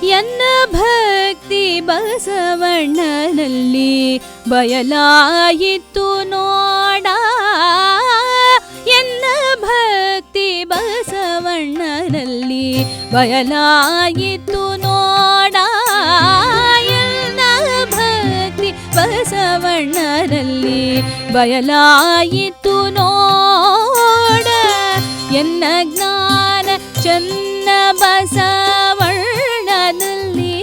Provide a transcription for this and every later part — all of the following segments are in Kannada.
ಎನ್ನ ಭಕ್ತಿ ಬಸವಣ್ಣನಲ್ಲಿ ಬಯಲಾಯಿತು ನೋಡ. ಎನ್ನ ಭಕ್ತಿ ಬಸವಣ್ಣನಲ್ಲಿ ಬಯಲಾಯಿತು ನೋಡ. ಎನ್ನ ಭಕ್ತಿ ಬಸವಣ್ಣನಲ್ಲಿ ಬಯಲಾಯಿತು ನೋಡ. ಎನ್ನ ಜ್ಞಾನ ಚನ್ನ ಬಸವಣ್ಣನಲ್ಲಿ,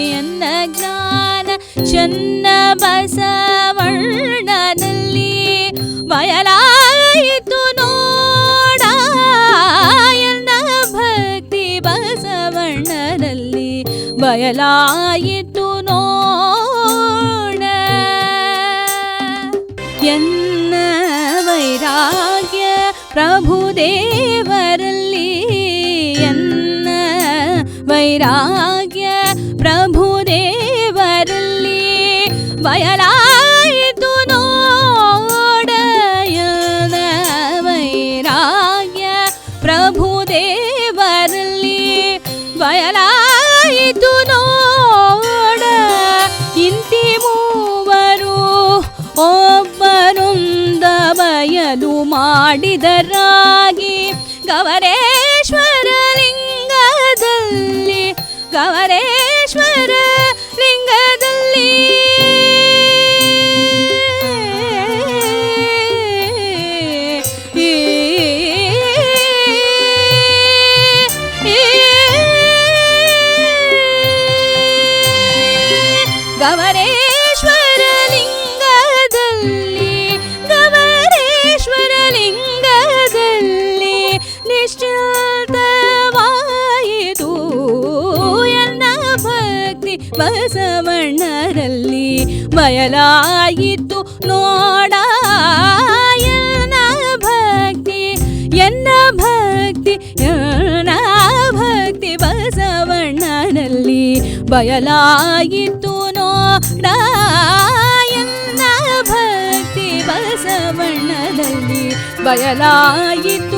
ಎನ್ನ ಜ್ಞಾನ ಚನ್ನ ಬಸವಣ್ಣನಲ್ಲಿ ಬಯಲಾಯಿತು ನೋಡ. ಎನ್ನ ಭಕ್ತಿ ಬಸವಣ್ಣನಲ್ಲಿ ಬಯಲಾಯಿತು ನೋಡ. ಎನ್ನ ವೈರಾಗ್ಯ ಪ್ರಭುದೇವರಲ್ಲಿ, ಎನ್ನ ವೈರಾಗ್ಯ ಪ್ರಭುದೇವರಲ್ಲಿ ಬಯಲಾಯಿತು ನೋಡ. ಎನ್ನ ವೈರಾಗ್ಯ ಪ್ರಭುದೇವರಲ್ಲಿ ಬಯಲಾಯಿತು ನೋಡ. ಇಂತಿ ಮೂವರು ಒಬ್ಬರೊಂದ ಬಯಲು ಮಾಡಿದರಾಗಿ ಗವರೇಶ್ವರ ಲಿಂಗದಲ್ಲಿ, ಗವರೇಶ್ವರ ಲಿಂಗದಲ್ಲಿ ಗವರೇಶ್ವರ ಲಿಂಗದಲ್ಲಿ, ಗವರೇಶ್ವರ ಲಿಂಗದಲ್ಲಿ ನಿಶ್ಚಿತವಾಯಿತು ಎನ್ನ ಭಕ್ತಿ ಬಸವಣ್ಣರಲ್ಲಿ ಬಯಲಾಯಿತು ನೋಡ. ಎನ್ನ ಭಕ್ತಿ, ಎನ್ನ ಭಕ್ತಿ, ಎನ್ನ ಭಕ್ತಿ ಬಸವಣ್ಣನಲ್ಲಿ ಬಯಲಾಯಿತು ನೋಡ. ಎನ್ನ ಭಕ್ತಿ ಬಸವಣ್ಣನಲ್ಲಿ ಬಯಲಾಯಿತು